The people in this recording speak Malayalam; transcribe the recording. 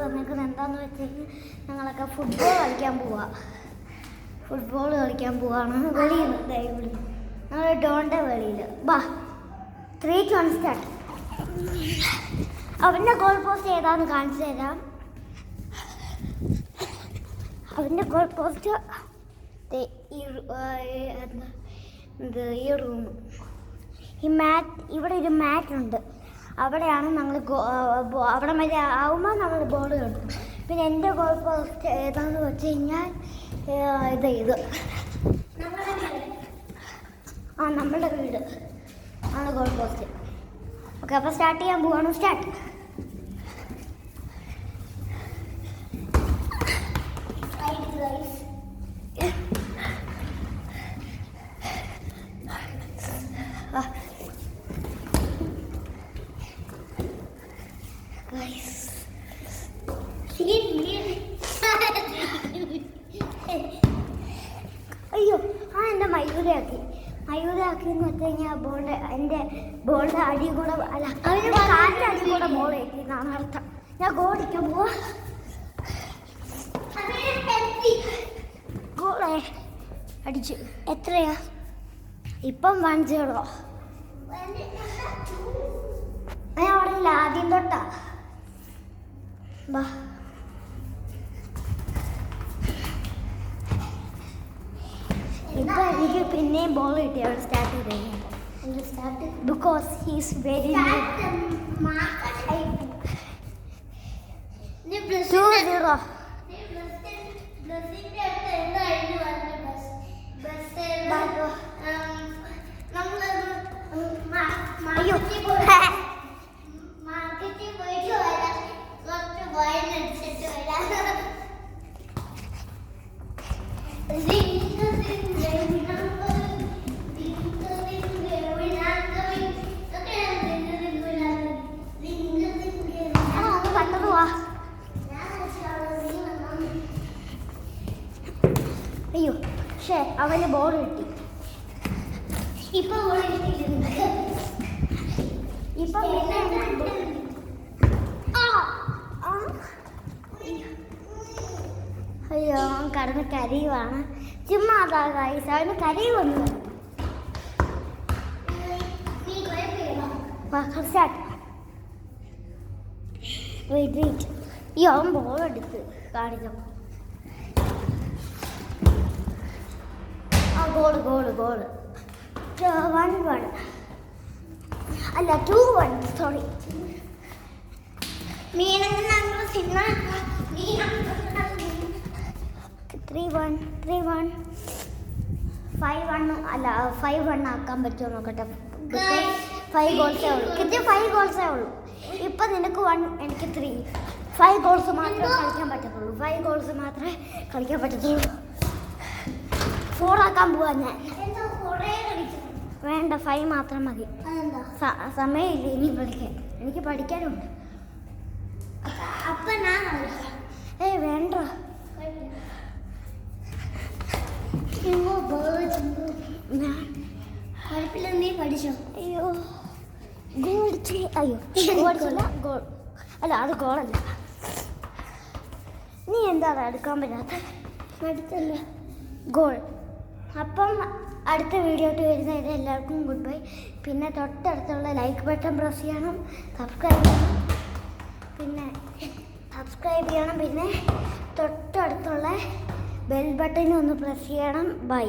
വന്നേക്കുന്നത് എന്താണെന്ന് വെച്ചാൽ ഞങ്ങളൊക്കെ ഫുട്ബോൾ കളിക്കാൻ പോവാണ് വെളിയിൽ ഞങ്ങൾ ഡോണിൻ്റെ വെളിയിൽ. ബാ 3, 2, 1 സ്റ്റാർട്ട്. അവൻ്റെ ഗോൾ പോസ്റ്റ് ഏതാണെന്ന് കാണിച്ചു തരാം. അവൻ്റെ ഗോൾ പോസ്റ്റ് ഈ റൂം, ഇവിടെ ഒരു മാറ്റുണ്ട്. അവിടെയാണ് ഞങ്ങൾ അവിടെ വരെ ആവുമ്പോൾ നമ്മൾ ബോൾ കളിക്കും. പിന്നെ എൻ്റെ ഗോൾ പോസ്റ്റ് ഏതാണെന്ന് വെച്ച് കഴിഞ്ഞാൽ ഇത് നമ്മളുടെ വീട് ആണ് ഗോൾ പോസ്റ്റ്. ഓക്കെ, അപ്പോൾ സ്റ്റാർട്ട് ചെയ്യാൻ പോവാണ്. സ്റ്റാർട്ട്. അയ്യോ, എൻ്റെ മയൂരാക്കി എന്ന് വെച്ച് കഴിഞ്ഞാൽ എൻ്റെ ബോളിൻ്റെ അടി കൂടെ അല്ല അതിന് കാലിൻ്റെ അടി കൂടെ ബോൾ ഏറ്റിന്നാണ് അർത്ഥം. ഞാൻ ഗോളിക്കാൻ പോവാ. ഗോളെ അടിച്ചു. എത്രയാ ഇപ്പം? 1-0. ഞാൻ പറഞ്ഞില്ല ആദ്യം തൊട്ടാ. ബാ, ഇപ്പൊ എനിക്ക് പിന്നെയും ബോൾ കിട്ടിയാണ് സ്റ്റാർട്ട് ചെയ്ത്. Because he's very 2-0. അയ്യോ, അയ്യോ, പക്ഷേ അവന് ബോൾ കിട്ടി. ഇപ്പൊ ബോൾ കിട്ടിയിട്ടുണ്ട്. ഇപ്പൊ അയ്യോ, കടന്ന് കരയുവാണ്. ചുമ്മാ അതാ ഗൈസ്, അവന് കരയുവന്നു. വെയിറ്റ്. ഈ അവൻ ബോൾ എടുത്ത് കാണിക്കാം. ഗോള് 1-1 അല്ല 2-1, സോറി. 3-1 5-1 അല്ല 5-1 ആക്കാൻ പറ്റുമോ നോക്കട്ടെ. 5 ഗോൾസേ ഉള്ളൂ. കിട്ടിയ 5 ഗോൾസേ ഉള്ളൂ. ഇപ്പം നിനക്ക് 1, എനിക്ക് 3. 5 ഗോൾസ് മാത്രമേ കളിക്കാൻ പറ്റത്തുള്ളൂ. 4 ആക്കാൻ പോവാ ഞാൻ. വേണ്ട, 5 മാത്രം മതി. സമയമില്ല ഇനി പഠിക്കാൻ. എനിക്ക് പഠിക്കാനുണ്ട്. വേണ്ട. നീ പഠിച്ചോ? അയ്യോ, ഗോൾ അല്ല, അത് ഗോളല്ല. നീ എന്താണ് എടുക്കാൻ പറ്റാത്ത? അടുത്തല്ല ഗോൾ. അപ്പം അടുത്ത വീഡിയോ ആയിട്ട് വരുന്നതിന് എല്ലാവർക്കും ഗുഡ് ബൈ. പിന്നെ തൊട്ടടുത്തുള്ള ലൈക്ക് ബട്ടൺ പ്രസ് ചെയ്യണം, സബ്സ്ക്രൈബ് ചെയ്യണം. പിന്നെ തൊട്ടടുത്തുള്ള ബെൽ ബട്ടൺ ഒന്ന് പ്രസ് ചെയ്യണം. ബൈ.